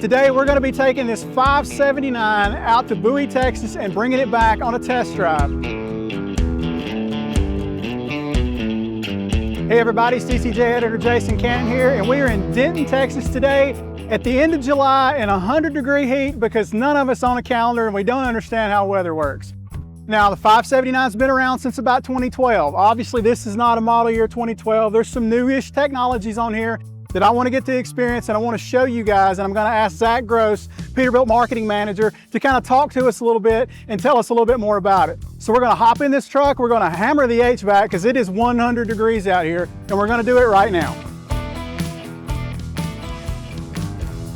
Today we're going to be taking this 579 out to Bowie, Texas and bringing it back on a test drive. Hey everybody, CCJ editor Jason Canton here, and we are in Denton, Texas today at the end of July in 100-degree heat because none of us on a calendar and we don't understand how weather works. Now the 579's been around since about 2012. Obviously this is not a model year 2012. There's some newish technologies on here that I want to get to experience and I want to show you guys, and I'm going to ask Zach Gross, Peterbilt marketing manager, to kind of talk to us a little bit and tell us a little bit more about it. So we're going to hop in this truck, we're going to hammer the HVAC because it is 100 degrees out here, and we're going to do it right now.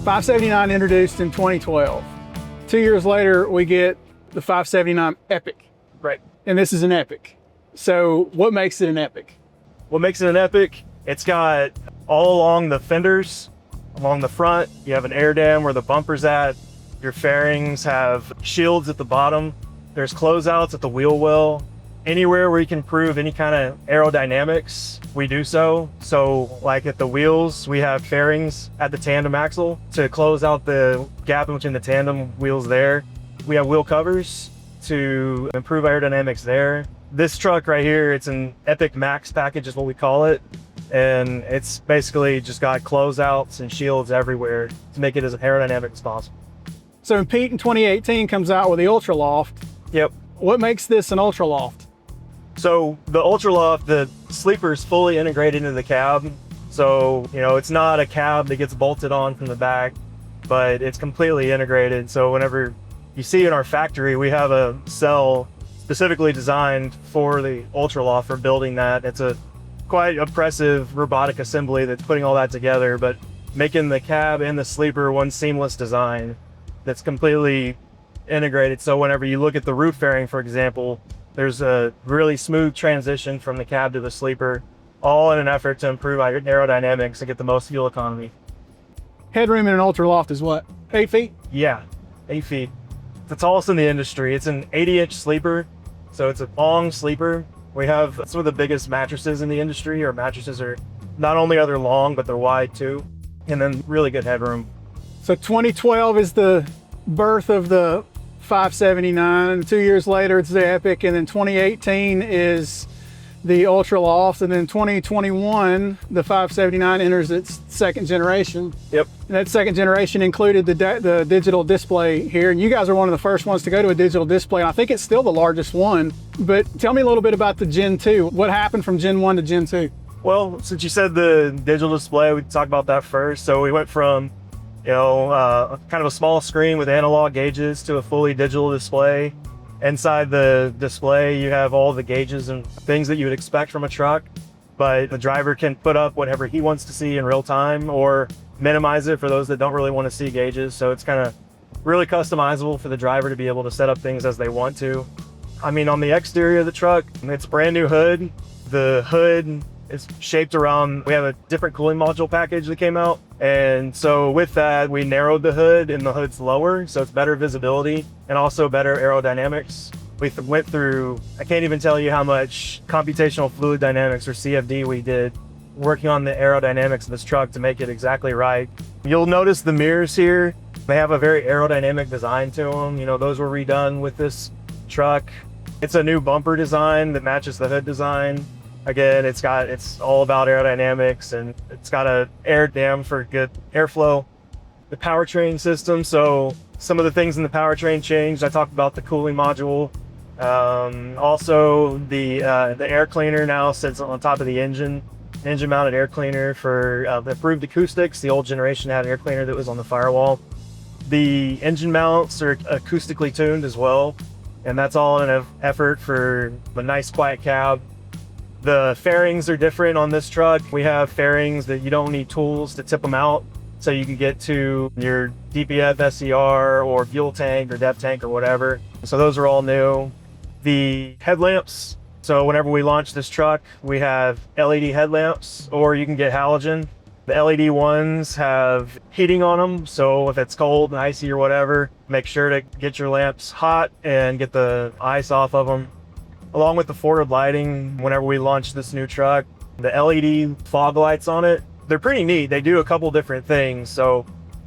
579 introduced in 2012. 2 years later, we get the 579 Epiq. Right. And this is an Epiq. So what makes it an Epiq? What makes it an Epiq? It's got all along the fenders, along the front, you have an air dam where the bumper's at. Your fairings have shields at the bottom. There's closeouts at the wheel well. Anywhere where you can improve any kind of aerodynamics, we do so. So like at the wheels, we have fairings at the tandem axle to close out the gap between the tandem wheels there. We have wheel covers to improve aerodynamics there. This truck right here, it's an Epiq Max package is what we call it. And it's basically just got closeouts and shields everywhere to make it as aerodynamic as possible. So Pete in 2018 comes out with the UltraLoft. Yep. What makes this an UltraLoft? So the UltraLoft, the sleeper is fully integrated into the cab. So, you know, it's not a cab that gets bolted on from the back, but it's completely integrated. So whenever you see in our factory, we have a cell specifically designed for the UltraLoft for building that. It's a quite impressive robotic assembly that's putting all that together, but making the cab and the sleeper one seamless design that's completely integrated. So whenever you look at the roof fairing, for example, there's a really smooth transition from the cab to the sleeper, all in an effort to improve aerodynamics and get the most fuel economy. Headroom in an UltraLoft is what, 8 feet? Yeah, 8 feet. It's the tallest in the industry. It's an 80-inch sleeper, so it's a long sleeper. We have some of the biggest mattresses in the industry. Our mattresses are not only are they long, but they're wide too, and then really good headroom. So 2012 is the birth of the 579. 2 years later, it's the Epiq, and then 2018 is the UltraLoft, and then 2021, the 579 enters its second generation. Yep. And that second generation included the digital display here, and you guys are one of the first ones to go to a digital display. I think it's still the largest one, but tell me a little bit about the Gen 2. What happened from Gen 1 to Gen 2? Well, since you said the digital display, we can talk about that first. So we went from, you know, kind of a small screen with analog gauges to a fully digital display. Inside the display, you have all the gauges and things that you would expect from a truck, but the driver can put up whatever he wants to see in real time or minimize it for those that don't really want to see gauges. So it's kind of really customizable for the driver to be able to set up things as they want to. I mean, on the exterior of the truck, it's a brand new hood. The hood is shaped around, we have a different cooling module package that came out. And so with that, we narrowed the hood and the hood's lower, so it's better visibility and also better aerodynamics. We went through, I can't even tell you how much computational fluid dynamics or CFD we did working on the aerodynamics of this truck to make it exactly right. You'll notice the mirrors here, they have a very aerodynamic design to them. You know, those were redone with this truck. It's a new bumper design that matches the hood design. Again, it's all about aerodynamics, and it's got an air dam for good airflow. The powertrain system, so some of the things in the powertrain changed. I talked about the cooling module. Also, the air cleaner now sits on top of the engine mounted air cleaner for improved acoustics. The old generation had an air cleaner that was on the firewall. The engine mounts are acoustically tuned as well, and that's all in an effort for a nice quiet cab. The fairings are different on this truck. We have fairings that you don't need tools to tip them out, so you can get to your DPF, SCR, or fuel tank or depth tank or whatever. So those are all new. The headlamps, so whenever we launch this truck, we have LED headlamps, or you can get halogen. The LED ones have heating on them, so if it's cold and icy or whatever, make sure to get your lamps hot and get the ice off of them. Along with the forward lighting, whenever we launch this new truck, the LED fog lights on it, they're pretty neat. They do a couple different things. So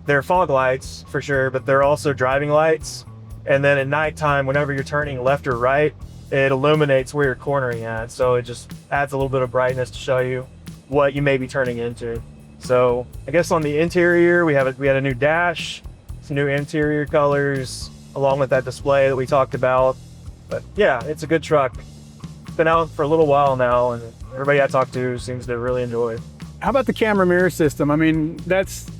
They're fog lights for sure, but they're also driving lights. And then at nighttime, whenever you're turning left or right, it illuminates where you're cornering at. So it just adds a little bit of brightness to show you what you may be turning into. So I guess on the interior, we had a new dash, some new interior colors, along with that display that we talked about. But yeah, it's a good truck. It's been out for a little while now, and everybody I talk to seems to really enjoy it. How about the camera mirror system? I mean, that's,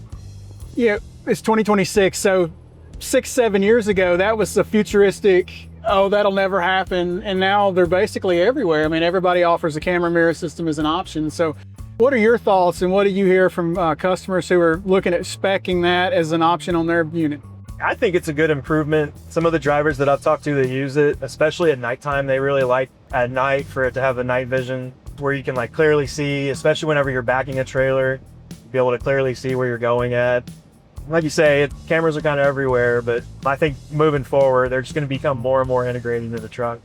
it's 2026, so 6-7 years ago, that was a futuristic, oh, that'll never happen. And now they're basically everywhere. I mean, everybody offers a camera mirror system as an option. So what are your thoughts, and what do you hear from customers who are looking at speccing that as an option on their unit? I think it's a good improvement. Some of the drivers that I've talked to that use it, especially at nighttime, they really like at night for it to have the night vision where you can like clearly see, especially whenever you're backing a trailer, be able to clearly see where you're going at. Like you say, cameras are kind of everywhere, but I think moving forward, they're just going to become more and more integrated into the truck.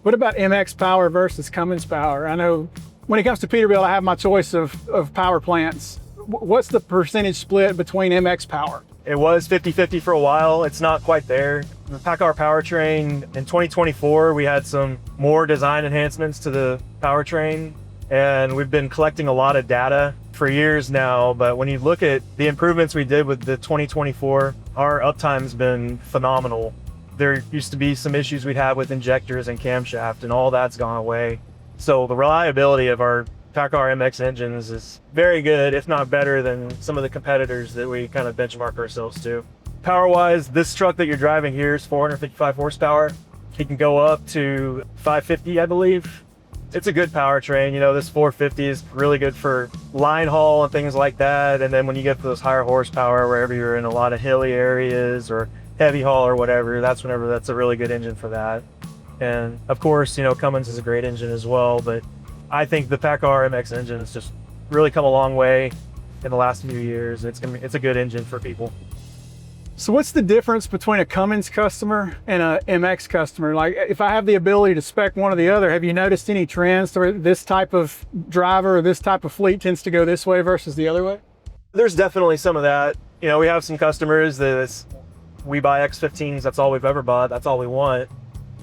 What about MX power versus Cummins power? I know when it comes to Peterbilt, I have my choice of Powerplants. What's the percentage split between MX power? It was 50-50 for a while. It's not quite there. The PACCAR powertrain in 2024, we had some more design enhancements to the powertrain, and we've been collecting a lot of data for years now. But when you look at the improvements we did with the 2024, our uptime's been phenomenal. There used to be some issues we'd have with injectors and camshaft, and all that's gone away. So the reliability of our PACCAR MX engines is very good, if not better than some of the competitors that we kind of benchmark ourselves to. Power-wise, this truck that you're driving here is 455 horsepower. It can go up to 550, I believe. It's a good powertrain. You know, this 450 is really good for line haul and things like that. And then when you get to those higher horsepower, wherever you're in a lot of hilly areas or heavy haul or whatever, that's a really good engine for that. And of course, you know, Cummins is a great engine as well, but I think the PACCAR MX engine has just really come a long way in the last few years. It's a good engine for people. So what's the difference between a Cummins customer and a MX customer? Like, if I have the ability to spec one or the other, have you noticed any trends to where this type of driver or this type of fleet tends to go this way versus the other way? There's definitely some of that. You know, we have some customers that we buy X15s, that's all we've ever bought, that's all we want.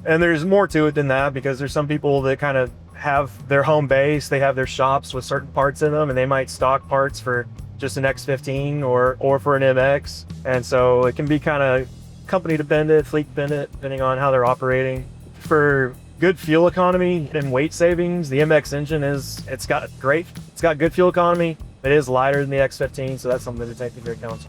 And there's more to it than that, because there's some people that kind of have their home base, they have their shops with certain parts in them, and they might stock parts for just an X15 or for an MX. And so it can be kind of company dependent, fleet dependent, depending on how they're operating. For good fuel economy and weight savings, the MX engine it's got good fuel economy. It is lighter than the X15, so that's something to take into account.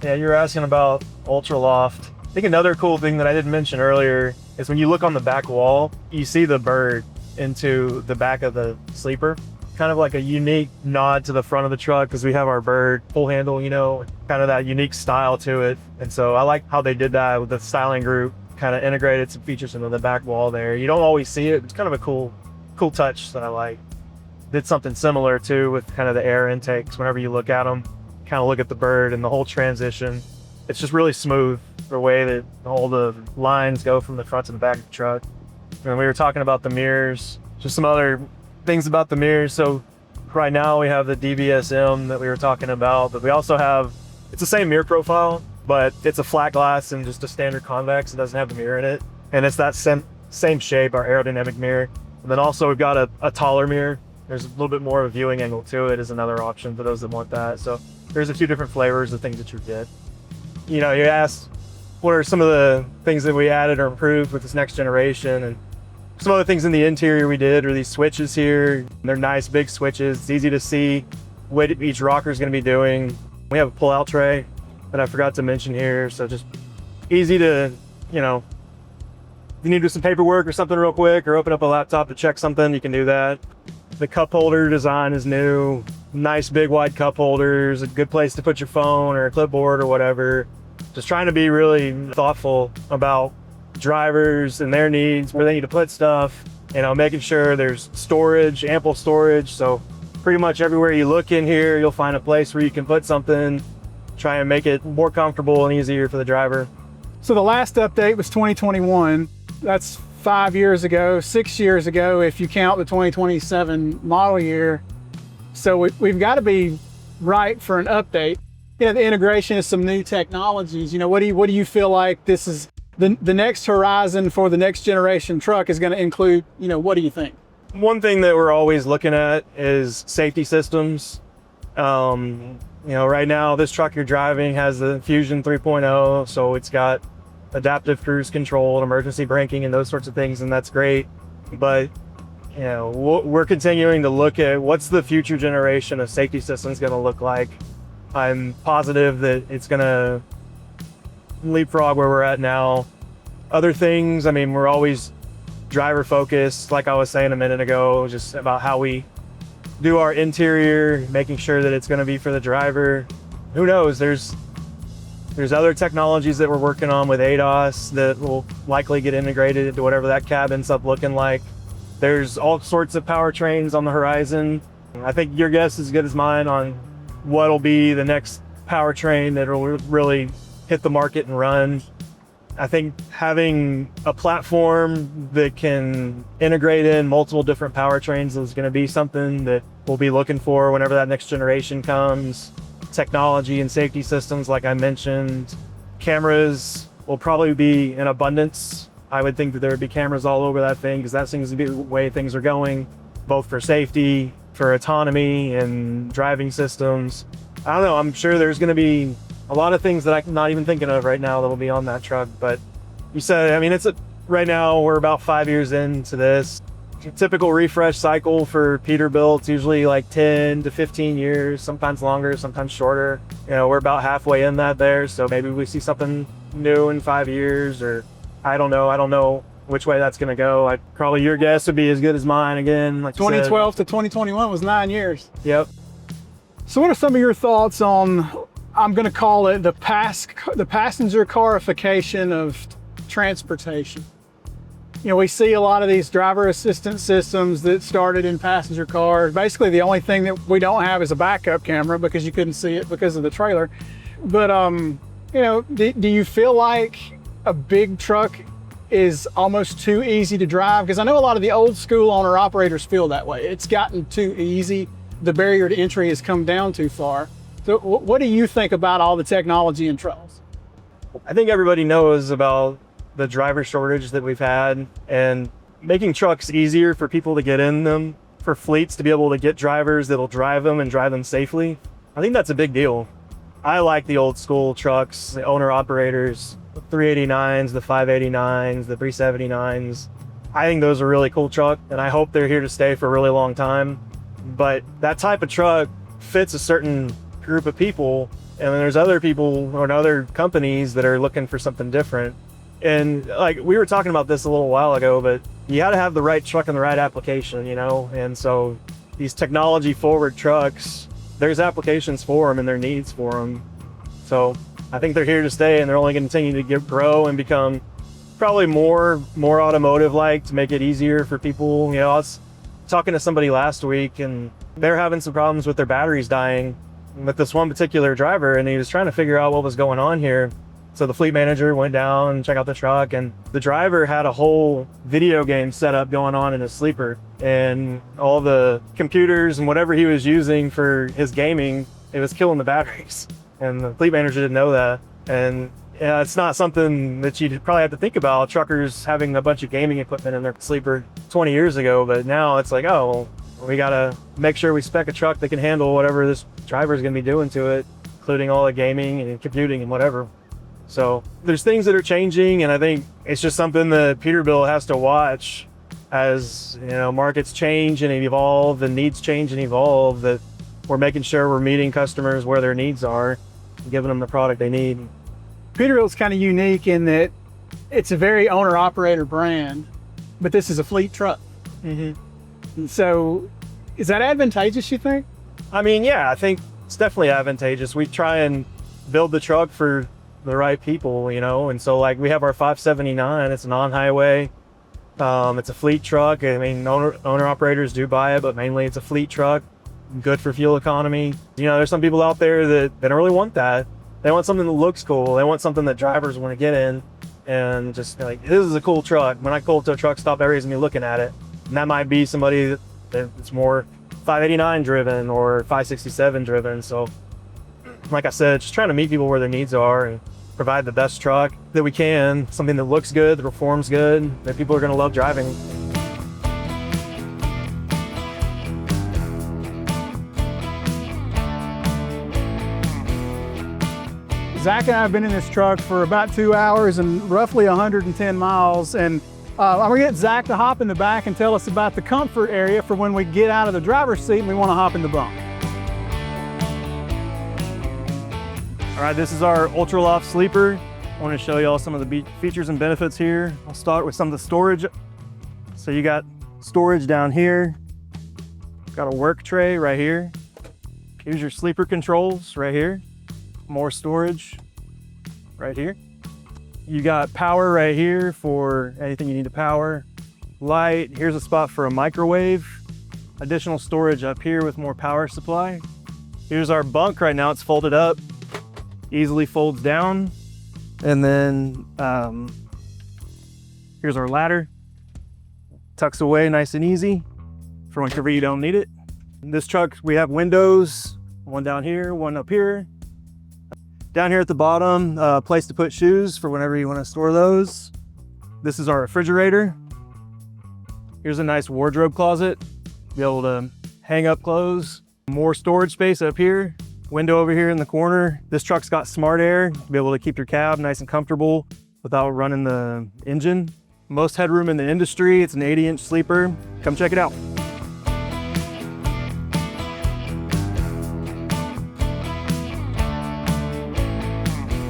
Yeah, you were asking about UltraLoft. I think another cool thing that I didn't mention earlier is when you look on the back wall, you see the bird into the back of the sleeper. Kind of like a unique nod to the front of the truck, because we have our bird pull handle, you know, kind of that unique style to it. And so I like how they did that with the styling group, kind of integrated some features into the back wall there. You don't always see it. It's kind of a cool touch that I like. Did something similar too with kind of the air intakes. Whenever you look at them, kind of look at the bird and the whole transition. It's just really smooth, the way that all the lines go from the front to the back of the truck. And we were talking about the mirrors, just some other things about the mirrors. So right now we have the DBSM that we were talking about, but we also have, it's the same mirror profile, but it's a flat glass and just a standard convex. It doesn't have the mirror in it. And it's that same shape, our aerodynamic mirror. And then also we've got a taller mirror. There's a little bit more of a viewing angle to it as another option for those that want that. So there's a few different flavors of things that you get. You know, you asked what are some of the things that we added or improved with this next generation, and some other things in the interior we did are these switches here. They're nice big switches. It's easy to see what each rocker is going to be doing. We have a pull-out tray that I forgot to mention here, so just easy to, you know, if you need to do some paperwork or something real quick, or open up a laptop to check something, you can do that. The cup holder design is new. Nice big wide cup holders, a good place to put your phone or a clipboard or whatever. Just trying to be really thoughtful about drivers and their needs, where they need to put stuff, you know, making sure there's storage, ample storage. So pretty much everywhere you look in here, you'll find a place where you can put something, try and make it more comfortable and easier for the driver. So the last update was 2021. That's 5 years ago, 6 years ago, if you count the 2027 model year. So we've got to be right for an update. the integration of some new technologies. What do you feel like this is the next horizon for the next generation truck is going to include? What do you think? One thing that we're always looking at is safety systems. Right now this truck you're driving has the Fusion 3.0, so it's got adaptive cruise control and emergency braking and those sorts of things, and that's great. But we're continuing to look at what's the future generation of safety systems going to look like. I'm positive that it's going to leapfrog where we're at now. Other things, we're always driver focused, like I was saying a minute ago, just about how we do our interior, making sure that it's going to be for the driver. Who knows, there's other technologies that we're working on with ADAS that will likely get integrated into whatever that cab ends up looking like. There's all sorts of powertrains on the horizon. I think your guess is as good as mine on what'll be the next powertrain that'll really hit the market and run. I think having a platform that can integrate in multiple different powertrains is going to be something that we'll be looking for whenever that next generation comes. Technology and safety systems, like I mentioned. Cameras will probably be in abundance. I would think that there would be cameras all over that thing because that seems to be the way things are going, both for safety, for autonomy, and driving systems. I don't know, I'm sure there's going to be a lot of things that I'm not even thinking of right now that will be on that truck. But you said, right now we're about 5 years into this. A typical refresh cycle for Peterbilt, usually like 10 to 15 years, sometimes longer, sometimes shorter. We're about halfway in that there, so maybe we see something new in 5 years, or I don't know which way that's gonna go. Probably your guess would be as good as mine again. Like 2012 to 2021 was 9 years. Yep. So what are some of your thoughts on, I'm going to call it the passenger carification of transportation? We see a lot of these driver assistance systems that started in passenger cars. Basically, the only thing that we don't have is a backup camera because you couldn't see it because of the trailer. But, do you feel like a big truck is almost too easy to drive? Because I know a lot of the old school owner operators feel that way. It's gotten too easy. The barrier to entry has come down too far. So what do you think about all the technology in trucks? I think everybody knows about the driver shortage that we've had, and making trucks easier for people to get in them, for fleets to be able to get drivers that'll drive them and drive them safely. I think that's a big deal. I like the old school trucks, the owner operators, the 389s, the 589s, the 379s. I think those are really cool trucks, and I hope they're here to stay for a really long time. But that type of truck fits a certain group of people, and then there's other people or other companies that are looking for something different. And like we were talking about this a little while ago, but you got to have the right truck and the right application, and so these technology forward trucks, there's applications for them and there are needs for them. So I think they're here to stay, and they're only going to continue to grow and become probably more automotive like, to make it easier for people. I was talking to somebody last week and they're having some problems with their batteries dying with this one particular driver, and he was trying to figure out what was going on here. So the fleet manager went down and checked out the truck, and the driver had a whole video game setup going on in his sleeper, and all the computers and whatever he was using for his gaming, it was killing the batteries. And the fleet manager didn't know that. And it's not something that you'd probably have to think about, truckers having a bunch of gaming equipment in their sleeper 20 years ago, but now it's like, oh, well, we gotta make sure we spec a truck that can handle whatever this driver is gonna be doing to it, including all the gaming and computing and whatever. So there's things that are changing, and I think it's just something that Peterbilt has to watch as markets change and evolve, and needs change and evolve, that we're making sure we're meeting customers where their needs are and giving them the product they need. Peterbilt's kind of unique in that it's a very owner-operator brand, but this is a fleet truck. Mm-hmm. So is that advantageous, you think? Yeah, I think it's definitely advantageous. We try and build the truck for the right people, and so like we have our 579, it's an on-highway, it's a fleet truck. Owner operators do buy it, but mainly it's a fleet truck, good for fuel economy. There's some people out there that they don't really want that. They want something that looks cool. They want something that drivers want to get in and just like, this is a cool truck. When I pull up to a truck stop, everybody's gonna be looking at it. And that might be somebody that's more 589 driven or 567 driven. So like I said, just trying to meet people where their needs are and provide the best truck that we can, something that looks good, that performs good, that people are going to love driving. Zach and I have been in this truck for about 2 hours and roughly 110 miles. And I'm gonna get Zach to hop in the back and tell us about the comfort area for when we get out of the driver's seat and we wanna hop in the bunk. All right, this is our UltraLoft sleeper. I want to show you all some of the features and benefits here. I'll start with some of the storage. So you got storage down here. Got a work tray right here. Here's your sleeper controls right here. More storage right here. You got power right here for anything you need to power. Light, here's a spot for a microwave. Additional storage up here with more power supply. Here's our bunk right now, it's folded up. Easily folds down. And then here's our ladder. Tucks away nice and easy for whenever you don't need it. In this truck, we have windows, one down here, one up here. Down here at the bottom, a place to put shoes for whenever you want to store those. This is our refrigerator. Here's a nice wardrobe closet. Be able to hang up clothes. More storage space up here. Window over here in the corner. This truck's got SmartAir. Be able to keep your cab nice and comfortable without running the engine. Most headroom in the industry. It's an 80-inch sleeper. Come check it out.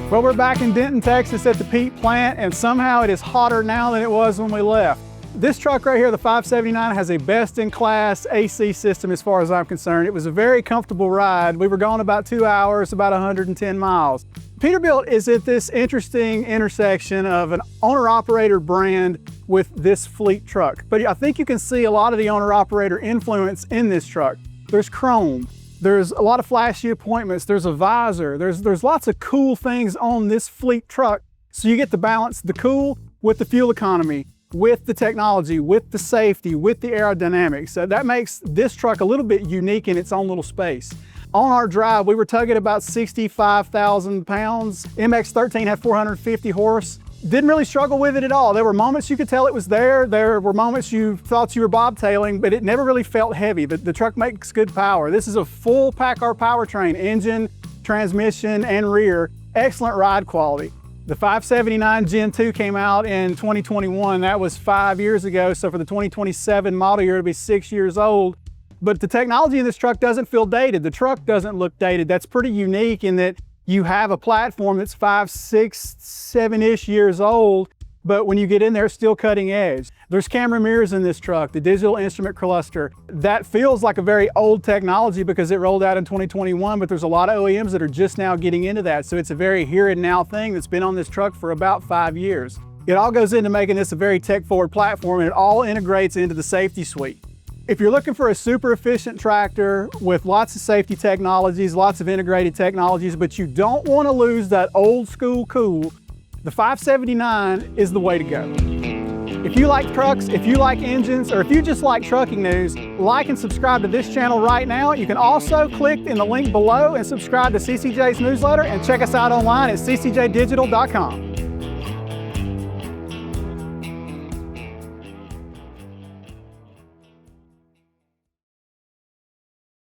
Well, we're back in Denton, Texas at the Peat plant, and somehow it is hotter now than it was when we left. This truck right here, the 579, has a best-in-class AC system as far as I'm concerned. It was a very comfortable ride. We were gone about 2 hours, about 110 miles. Peterbilt is at this interesting intersection of an owner-operator brand with this fleet truck. But I think you can see a lot of the owner-operator influence in this truck. There's chrome. There's a lot of flashy appointments. There's a visor. There's lots of cool things on this fleet truck. So you get to balance the cool with the fuel economy, with the technology, with the safety, with the aerodynamics. So that makes this truck a little bit unique in its own little space. On our drive, we were tugging about 65,000 pounds. MX-13 had 450 horse. Didn't really struggle with it at all. There were moments you could tell it was there. There were moments you thought you were bobtailing, but it never really felt heavy. The truck makes good power. This is a full PACCAR powertrain, engine, transmission, and rear. Excellent ride quality. The 579 Gen 2 came out in 2021. That was 5 years ago. So for the 2027 model year, it'll be 6 years old. But the technology in this truck doesn't feel dated. The truck doesn't look dated. That's pretty unique in that you have a platform that's 5, 6, 7-ish years old, but when you get in there, it's still cutting edge. There's camera mirrors in this truck, the digital instrument cluster. That feels like a very old technology because it rolled out in 2021, but there's a lot of OEMs that are just now getting into that. So it's a very here and now thing that's been on this truck for about 5 years. It all goes into making this a very tech-forward platform, and it all integrates into the safety suite. If you're looking for a super efficient tractor with lots of safety technologies, lots of integrated technologies, but you don't want to lose that old school cool, the 579 is the way to go. If you like trucks, if you like engines, or if you just like trucking news, like and subscribe to this channel right now. You can also click in the link below and subscribe to CCJ's newsletter and check us out online at ccjdigital.com.